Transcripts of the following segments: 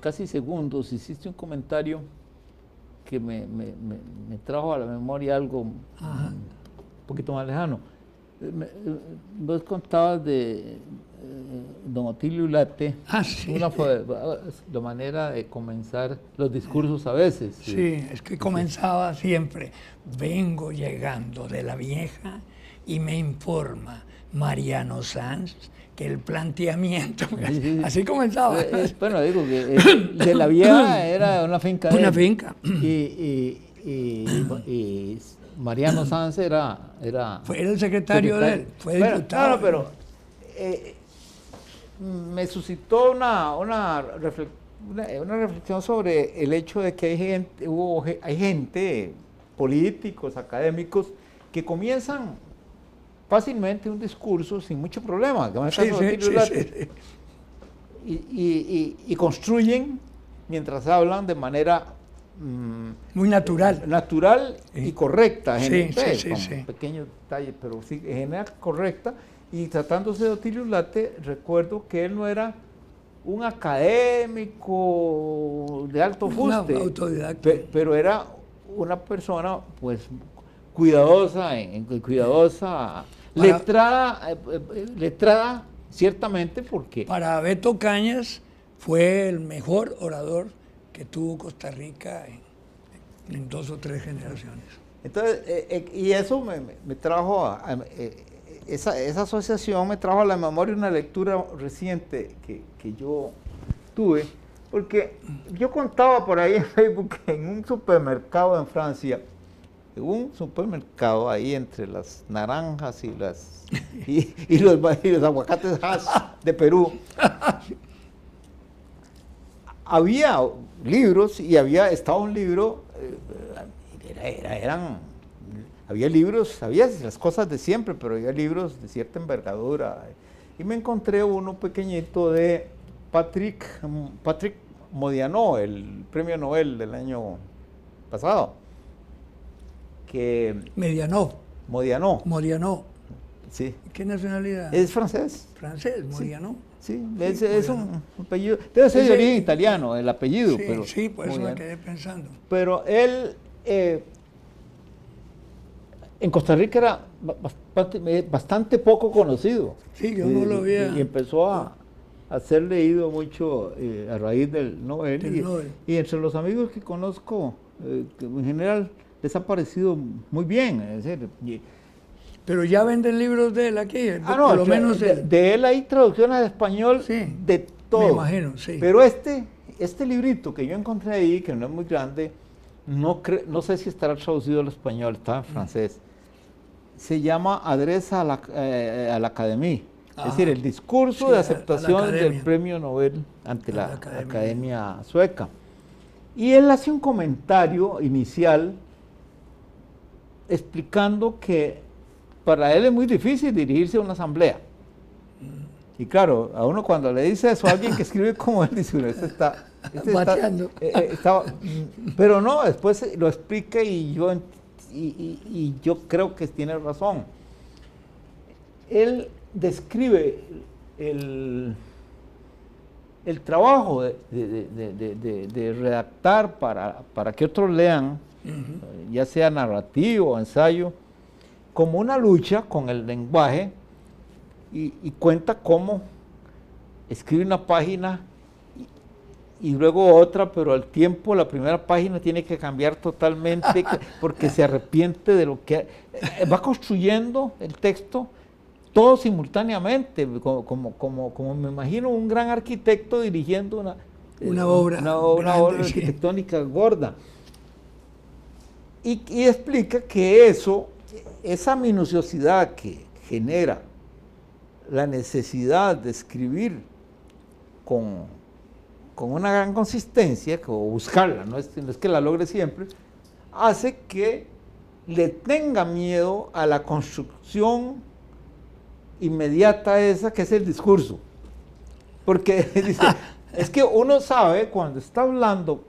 casi segundos hiciste un comentario que me trajo a la memoria algo un poquito más lejano. Vos contabas de don Otilio Ulate, Sí. la manera de comenzar los discursos a veces. Sí, es que comenzaba siempre, vengo llegando de la Vieja y me informa Mariano Sanz que el planteamiento, así comenzaba. Bueno, digo que de la Vieja era una finca. Una finca. Y Mariano Sanz era fue el secretario de él, fue diputado. No, pero me suscitó una reflexión sobre el hecho de que hay gente, políticos, académicos, que comienzan fácilmente un discurso sin mucho problema, y construyen mientras hablan de manera muy natural y correcta, con pequeños detalles, pero sí, en general correcta. Y tratándose de Otilio Ulate, recuerdo que él no era un académico de alto fuste, pero era una persona pues cuidadosa, letrada ciertamente, porque para Beto Cañas fue el mejor orador que tuvo Costa Rica en 2 o 3 generaciones. Entonces, y eso me trajo esa asociación me trajo a la memoria una lectura reciente que yo tuve, porque yo contaba por ahí en Facebook que en un supermercado en Francia, ahí entre las naranjas y los aguacates Hass de Perú, había libros y estaba un libro, había libros, había las cosas de siempre, pero había libros de cierta envergadura. Y me encontré uno pequeñito de Patrick Modiano, el premio Nobel del año pasado. Modiano. Sí. ¿Qué nacionalidad? Es francés. Francés, Modiano. Sí, es un apellido. Debe ser de origen italiano el apellido. Sí, pero sí, por eso me quedé pensando. Pero él en Costa Rica era bastante poco conocido. Sí, yo no lo había. Y empezó a ser leído mucho a raíz del Nobel. Y entre los amigos que conozco, que en general les ha parecido muy bien. Es decir, pero ya venden libros de él aquí, no, por lo menos de él hay traducciones al español de todo. Me imagino, sí. Pero este librito que yo encontré ahí, que no es muy grande, no sé si estará traducido al español, está en francés. Se llama Adresa a la Academia, es decir, el discurso de aceptación del premio Nobel ante la Academia Sueca. Y él hace un comentario inicial explicando que para él es muy difícil dirigirse a una asamblea. Y claro, a uno cuando le dice eso a alguien que escribe como él, dice, está pero no, después lo explica y yo creo que tiene razón. Él describe el trabajo de redactar para que otros lean, ya sea narrativo o ensayo, como una lucha con el lenguaje, y cuenta cómo escribe una página y luego otra, pero al tiempo la primera página tiene que cambiar totalmente porque se arrepiente de lo que va construyendo el texto todo simultáneamente, como me imagino un gran arquitecto dirigiendo una obra arquitectónica gorda. Y explica que esa minuciosidad que genera la necesidad de escribir con una gran consistencia, o buscarla, no es que la logre siempre, hace que le tenga miedo a la construcción inmediata esa que es el discurso. Porque dice, es que uno sabe cuando está hablando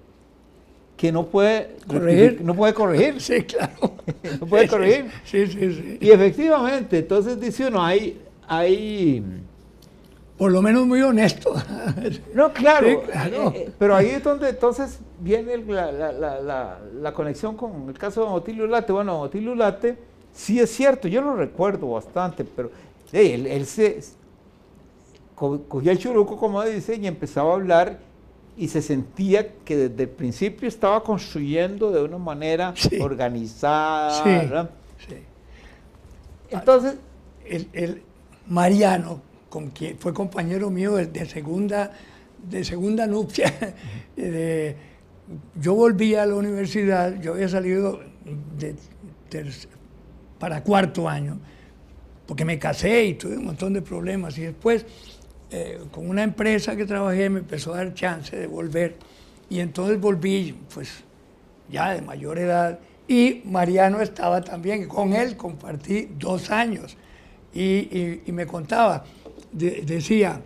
que no puede corregir. Sí, claro. No puede corregir. Sí. Y efectivamente, entonces dice uno, hay por lo menos muy honesto. No, claro, Sí, claro. Pero ahí es donde entonces viene la conexión con el caso de don Otilio Ulate. Bueno, don Otilio Ulate, sí es cierto, yo lo recuerdo bastante, pero él se cogía el churuco, como dicen, y empezaba a hablar y se sentía que desde el principio estaba construyendo de una manera organizada, Sí, ¿verdad? sí. Entonces, El Mariano, con quien fue compañero mío de segunda nupcia, yo volví a la universidad, yo había salido para cuarto año, porque me casé y tuve un montón de problemas, y después con una empresa que trabajé me empezó a dar chance de volver, y entonces volví, pues ya de mayor edad, y Mariano estaba también, con él compartí 2 años, y me contaba, decía,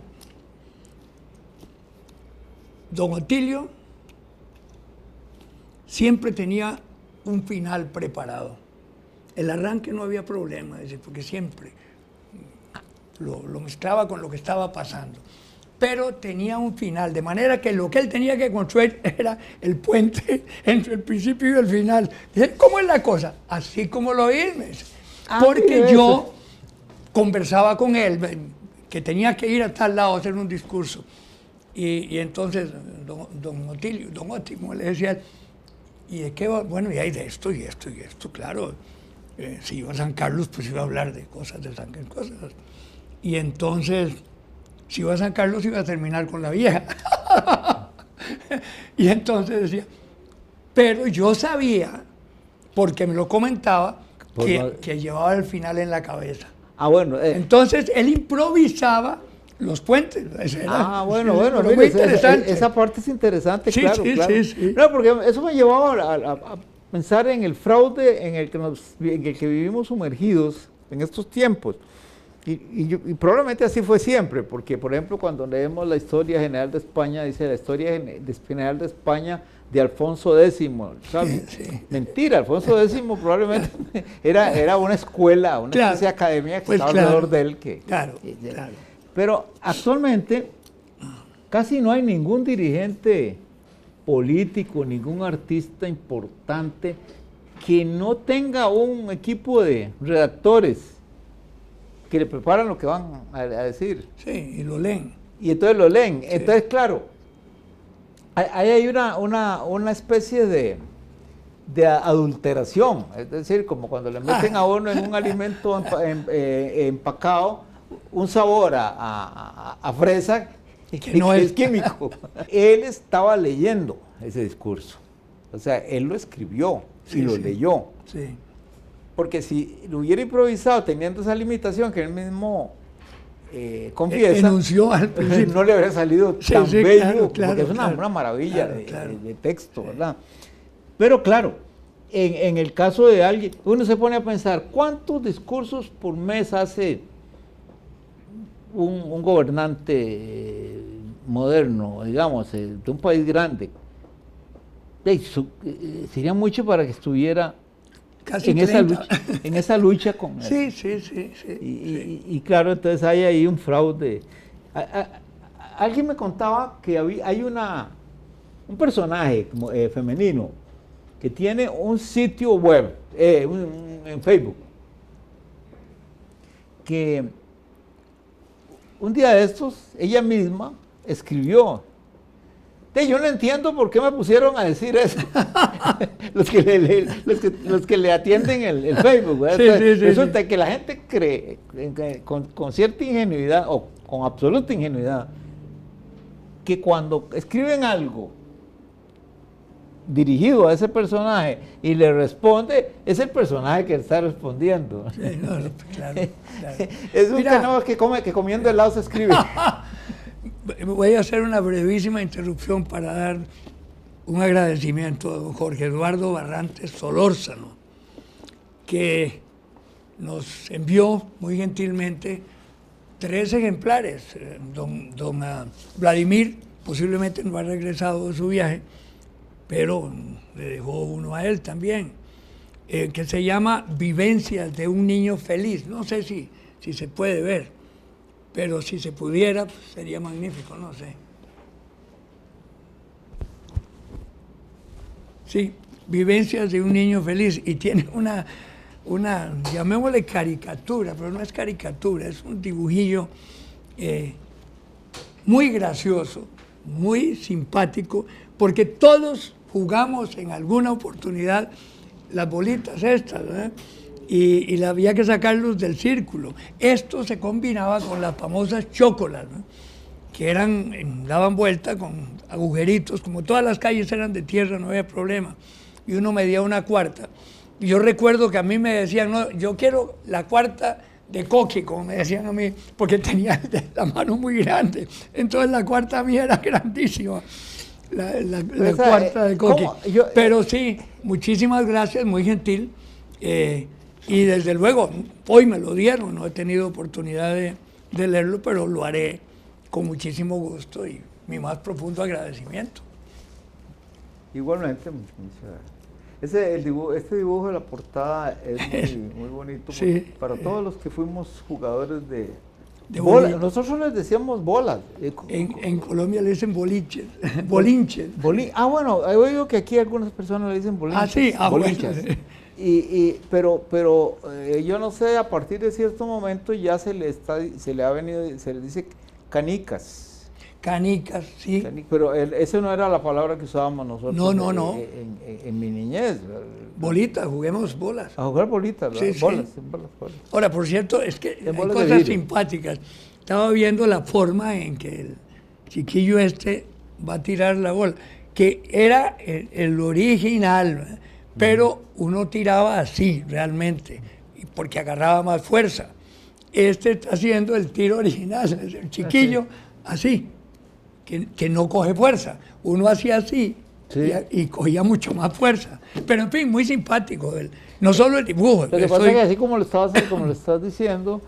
don Otilio siempre tenía un final preparado. El arranque no había problema, dice, porque siempre lo mezclaba con lo que estaba pasando. Pero tenía un final, de manera que lo que él tenía que construir era el puente entre el principio y el final. Dice, ¿cómo es la cosa? Así como lo oís, me dice. Porque yo conversaba con él, que tenía que ir a tal lado a hacer un discurso. Y entonces, don Otilio, le decía, ¿y de qué va? Bueno, y hay de esto y esto y esto, claro. Si iba a San Carlos, pues iba a hablar de cosas de San Carlos. Y entonces, si iba a San Carlos, iba a terminar con la vieja. Y entonces decía, pero yo sabía, porque me lo comentaba, que llevaba el final en la cabeza. Ah, bueno. Entonces, él improvisaba los puentes. Bueno, pero muy interesante. Esa parte es interesante, Sí, claro, sí, claro. sí. No, porque eso me llevaba a pensar en el fraude en el que vivimos sumergidos en estos tiempos. Y probablemente así fue siempre, porque, por ejemplo, cuando leemos la Historia General de España, dice la Historia General de España de Alfonso X. ¿Sabes? Sí. Mentira, Alfonso X probablemente era una escuela, una especie de academia que estaba alrededor de él. Claro. Pero actualmente casi no hay ningún dirigente político, ningún artista importante que no tenga un equipo de redactores que le preparan lo que van a decir. Sí, y lo leen. Y entonces lo leen. Sí. Entonces, claro, ahí hay una especie de adulteración. Es decir, como cuando le meten a uno en un alimento empacado un sabor a fresa que no es químico. Él estaba leyendo ese discurso. O sea, él lo escribió y lo leyó. Sí. Porque si lo hubiera improvisado teniendo esa limitación que él mismo confiesa, enunció al principio, no le habría salido tan bello, claro, porque es una maravilla de texto, ¿verdad? Pero claro, en el caso de alguien, uno se pone a pensar, ¿cuántos discursos por mes hace un gobernante moderno, digamos, de un país grande? Sería mucho para que estuviera casi en esa lucha con él. Sí. Y claro, entonces hay ahí un fraude. Alguien me contaba que hay un personaje femenino que tiene un sitio web, en Facebook, que un día de estos ella misma escribió: yo no entiendo por qué me pusieron a decir eso. los que le atienden el Facebook. Resulta que la gente cree con cierta ingenuidad o con absoluta ingenuidad que cuando escriben algo dirigido a ese personaje y le responde, es el personaje que está respondiendo. Sí, claro. Es un canal que comiendo helado se escribe. Voy a hacer una brevísima interrupción para dar un agradecimiento a don Jorge Eduardo Barrantes Solórzano, que nos envió muy gentilmente 3 ejemplares. Don Vladimir posiblemente no ha regresado de su viaje, pero le dejó uno a él también, que se llama Vivencias de un niño feliz. No sé si se puede ver, pero si se pudiera, pues, sería magnífico, no sé. Sí, vivencias de un niño feliz, y tiene una llamémosle caricatura, pero no es caricatura, es un dibujillo muy gracioso, muy simpático, porque todos jugamos en alguna oportunidad las bolitas estas, ¿verdad? Y había que sacarlos del círculo. Esto se combinaba con las famosas chócolas, ¿no? Que daban vuelta con agujeritos, como todas las calles eran de tierra, no había problema, y uno medía una cuarta. Y yo recuerdo que a mí me decían, no, yo quiero la cuarta de coqui, como me decían a mí, porque tenía la mano muy grande, entonces la cuarta mía era grandísima, la cuarta de coqui. Pero sí, muchísimas gracias, muy gentil, y desde luego, hoy me lo dieron, no he tenido oportunidad de leerlo, pero lo haré con muchísimo gusto y mi más profundo agradecimiento. Igualmente, este dibujo de la portada es muy bonito, sí, para todos los que fuimos jugadores de bolas. Nosotros les decíamos bolas. En Colombia le dicen boliches, bolinches. Bueno, he oído que aquí algunas personas le dicen bolinches. Ah, sí, bolinchas. Bueno. Pero yo no sé, a partir de cierto momento ya se le dice canicas. Canicas, sí. Pero eso no era la palabra que usábamos nosotros. No. En mi niñez. Bolitas, juguemos bolas. A jugar bolitas, ¿verdad? Sí, bolas. Ahora, por cierto, es que hay cosas simpáticas. Estaba viendo la forma en que el chiquillo va a tirar la bola, que era el original, pero uno tiraba así realmente, porque agarraba más fuerza. Está haciendo el tiro original, el chiquillo así, que no coge fuerza. Uno hacía así, sí, y cogía mucho más fuerza. Pero en fin, muy simpático. No solo el dibujo. Lo que pasa es que así como lo estás diciendo,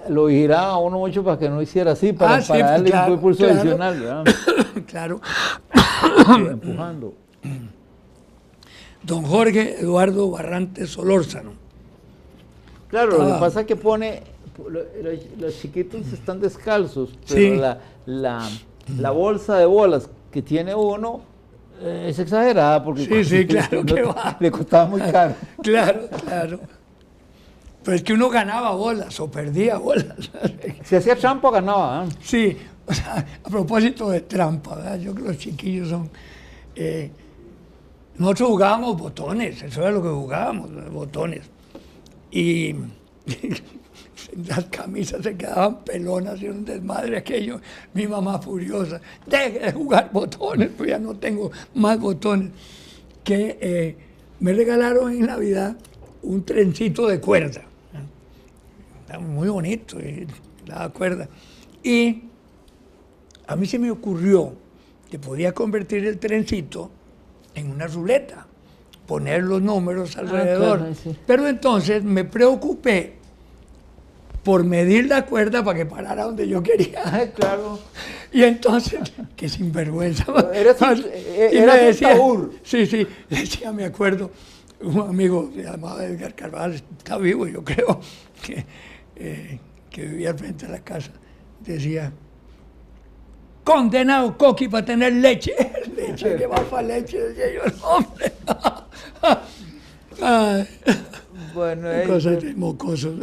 lo vigilaba a uno mucho para que no hiciera así, para darle un impulso adicional, ¿verdad? Claro. Empujando. Don Jorge Eduardo Barrantes Solórzano. Claro, lo que pasa es que los chiquitos están descalzos, pero sí, la bolsa de bolas que tiene uno es exagerada, porque sí, claro que le costaba muy caro. Claro. Pero es que uno ganaba bolas o perdía bolas. Si hacía trampa, ganaba, ¿eh? Sí, o sea, a propósito de trampa, ¿verdad? Yo creo que los chiquillos son... nosotros jugábamos botones, eso era lo que jugábamos, botones. Y las camisas se quedaban pelonas y un desmadre aquello. Mi mamá furiosa, deje de jugar botones, pues ya no tengo más botones. Que me regalaron en Navidad un trencito de cuerda. Estaba muy bonito, daba cuerda. Y a mí se me ocurrió que podía convertir el trencito en una ruleta, poner los números alrededor. Claro, sí. Pero entonces me preocupé por medir la cuerda para que parara donde yo quería. Claro. Y entonces, qué sinvergüenza. Era un Sí, decía, me acuerdo, un amigo se llamaba Edgar Carvajal, está vivo yo creo, que vivía al frente de la casa, decía: condenado Coqui para tener leche. Leche, que va para leche, decía yo, hombre. Bueno, cosas de mocosos.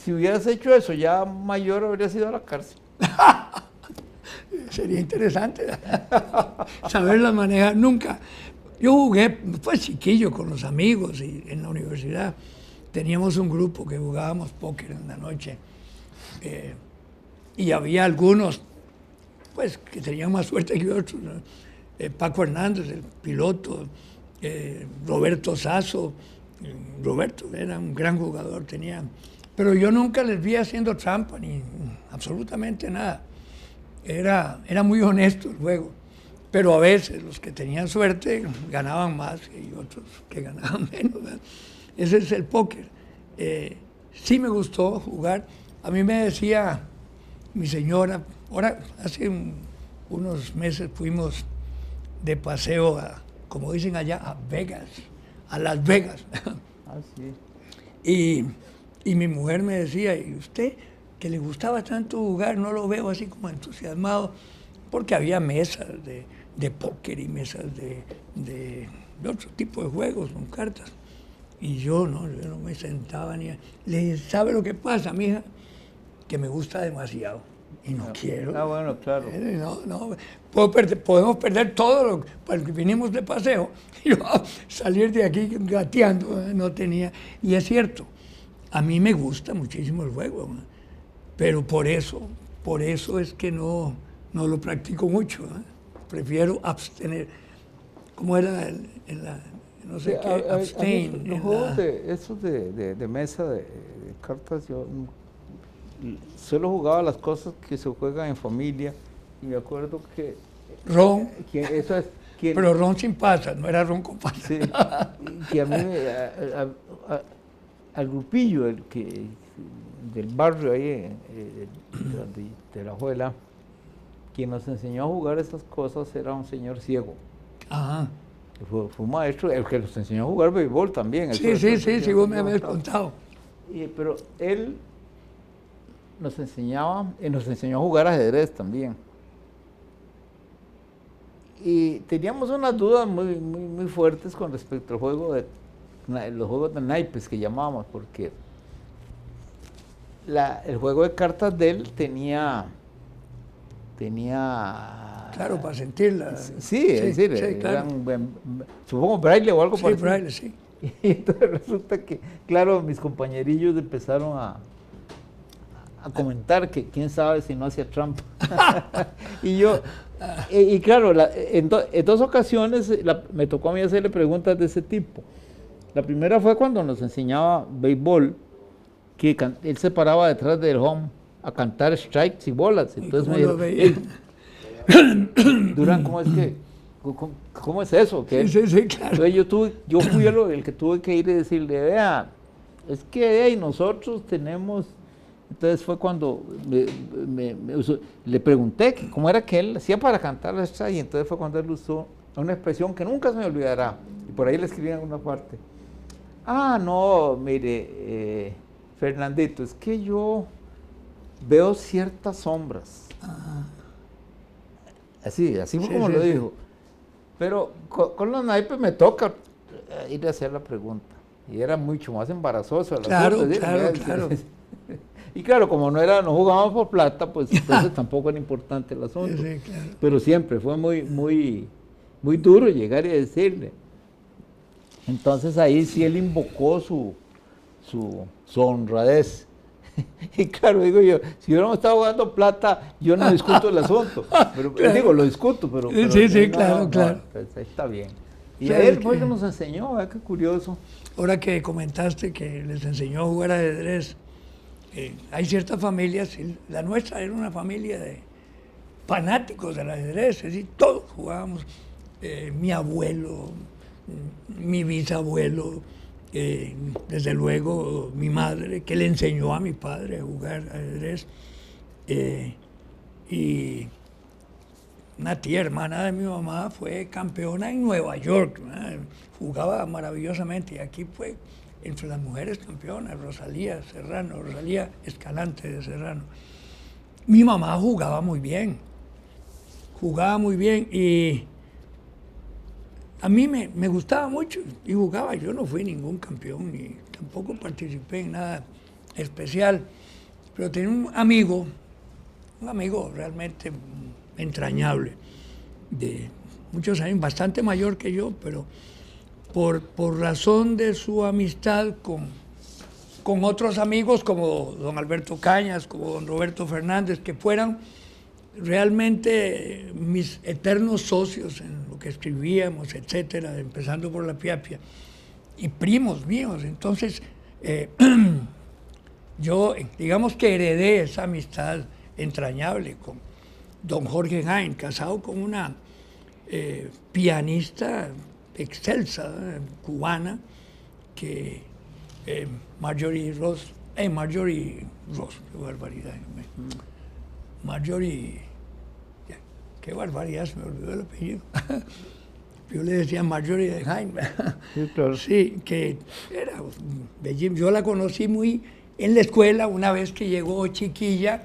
Si hubieras hecho eso ya mayor, habrías ido a la cárcel. Sería interesante saberlas manejar. Nunca. Yo jugué, pues chiquillo, con los amigos y en la universidad. Teníamos un grupo que jugábamos póker en la noche. Y había algunos, pues, que tenían más suerte que otros, ¿no? Paco Hernández, el piloto, Roberto Sasso. Roberto era un gran jugador, pero yo nunca les vi haciendo trampa ni absolutamente nada. Era muy honesto el juego, pero a veces los que tenían suerte ganaban más y otros que ganaban menos, ¿verdad? Ese es el póker. Sí me gustó jugar. A mí me decía mi señora, ahora hace unos meses fuimos de paseo como dicen allá, a Las Vegas. Ah, sí. Y mi mujer me decía: ¿y usted que le gustaba tanto jugar, no lo veo así como entusiasmado, porque había mesas de póker y mesas de otro tipo de juegos con cartas. Y yo no me sentaba ni le dije, ¿sabe lo que pasa, mija? Que me gusta demasiado y no quiero. Ah, bueno, claro. Podemos perder todo lo que vinimos de paseo. Yo salir de aquí gateando, no tenía. Y es cierto, a mí me gusta muchísimo el juego, pero por eso es que no lo practico mucho. Prefiero abstener. ¿Cómo era no sé qué, abstain? Los juegos de mesa, de cartas, yo solo jugaba las cosas que se juegan en familia, y me acuerdo que... Ron. Eso es... Pero ron sin pasas, no era ron con pasas. Sí, que a mí, al grupillo del barrio ahí, de la Juela, quien nos enseñó a jugar esas cosas era un señor ciego. Ajá. Fue un maestro, el que nos enseñó a jugar béisbol también. Sí, vos me habías contado. Pero él nos enseñaba, y nos enseñó a jugar ajedrez también. Y teníamos unas dudas muy fuertes con respecto al juego los juegos de naipes que llamábamos, porque el juego de cartas de él tenía claro, para sentirla. Sí, es decir, claro. Supongo braille o algo sí, parecido. Braille, sí. Y entonces resulta que, claro, mis compañerillos empezaron a comentar que quién sabe si no hacía trampa. y claro, en dos ocasiones me tocó a mí hacerle preguntas de ese tipo. La primera fue cuando nos enseñaba béisbol, que él se paraba detrás del home a cantar strikes y bolas. Entonces me dijo, Durán, ¿cómo es eso? Sí, claro. Entonces yo fui el que tuve que ir y decirle, vea, es que nosotros tenemos... Entonces fue cuando le pregunté cómo era que él hacía para cantar la strike, y entonces fue cuando él usó una expresión que nunca se me olvidará, y por ahí le escribí en alguna parte. No, mire, Fernandito, es que yo veo ciertas sombras. Así fue como lo dijo. Pero con los naipes me toca ir a hacer la pregunta, y era mucho más embarazoso. Claro. Y claro, como no jugábamos por plata, pues entonces tampoco era importante el asunto. Sí, claro. Pero siempre fue muy duro llegar y decirle. Entonces ahí sí él invocó su honradez. Y claro, digo yo, si yo no estaba jugando plata, yo no discuto el asunto. Pero claro. Digo, lo discuto, pero sí, claro. Pues, está bien. Y a él fue que nos enseñó, qué curioso. Ahora que comentaste que les enseñó a jugar ajedrez, hay ciertas familias, la nuestra era una familia de fanáticos del ajedrez, es decir, todos jugábamos, mi abuelo, mi bisabuelo, desde luego mi madre, que le enseñó a mi padre a jugar ajedrez, y una tía hermana de mi mamá fue campeona en Nueva York, jugaba maravillosamente, y aquí fue entre las mujeres campeonas, Rosalía Escalante de Serrano. Mi mamá jugaba muy bien, y a mí me gustaba mucho y jugaba. Yo no fui ningún campeón ni tampoco participé en nada especial, pero tenía un amigo realmente entrañable, de muchos años, bastante mayor que yo, pero por razón de su amistad con otros amigos como don Alberto Cañas, como don Roberto Fernández, que fueran realmente mis eternos socios en lo que escribíamos, etcétera, empezando por La Piapia, y primos míos. Entonces, yo, digamos que heredé esa amistad entrañable con don Jorge Jaén, casado con una pianista excelsa, cubana, que Marjorie Ross, qué barbaridad. Qué barbaridad, se me olvidó el apellido. Yo le decía Marjorie de Jaime. Sí, claro. Sí, que era bellísima. Yo la conocí muy en la escuela, una vez que llegó chiquilla,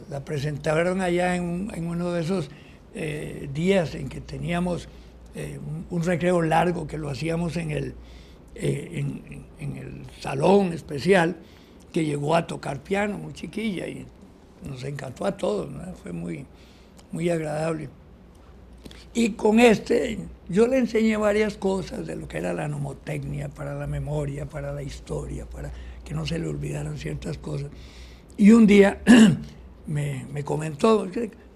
la presentaron allá en uno de esos días en que teníamos un recreo largo que lo hacíamos en el salón especial, que llegó a tocar piano, muy chiquilla, y nos encantó a todos, ¿no? Fue muy, muy agradable. Y con yo le enseñé varias cosas de lo que era la nomotecnia, para la memoria, para la historia, para que no se le olvidaran ciertas cosas. Y un día me comentó,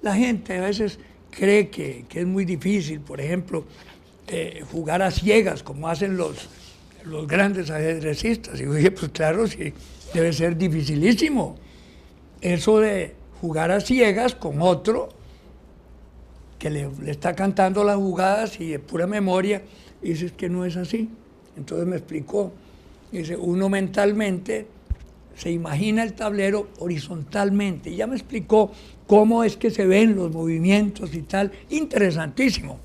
la gente a veces cree que es muy difícil, por ejemplo, jugar a ciegas, como hacen los grandes ajedrecistas. Y yo dije, pues claro, sí, debe ser dificilísimo. Eso de jugar a ciegas con otro que le está cantando las jugadas y de pura memoria, y dice que no es así. Entonces me explicó. Dice, uno mentalmente se imagina el tablero horizontalmente. Y ya me explicó cómo es que se ven los movimientos y tal. Interesantísimo.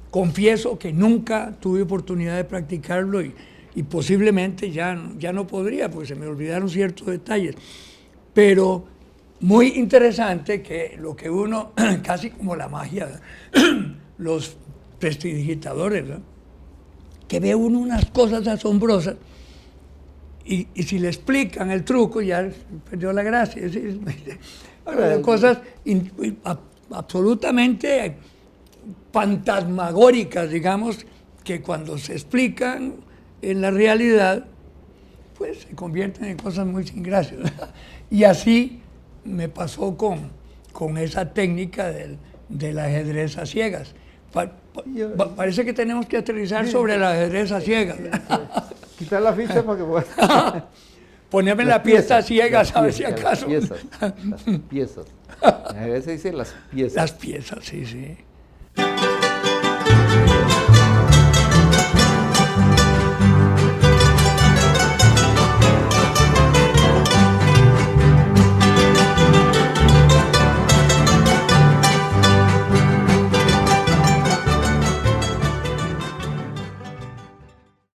Confieso que nunca tuve oportunidad de practicarlo y posiblemente ya no podría, porque se me olvidaron ciertos detalles. Pero muy interesante que lo que uno, casi como la magia, los prestidigitadores, ¿no? Que ve uno unas cosas asombrosas y si le explican el truco ya perdió la gracia. Cosas absolutamente fantasmagóricas, digamos, que cuando se explican en la realidad, pues se convierten en cosas muy sin gracia. Y así me pasó con esa técnica del ajedrez a ciegas. Parece que tenemos que aterrizar sobre el ajedrez a ciegas. Quitar la ficha para que pueda... Ponerme la pieza a ciegas, a ver si acaso. Las piezas. A veces dice las piezas. Las piezas, sí, sí.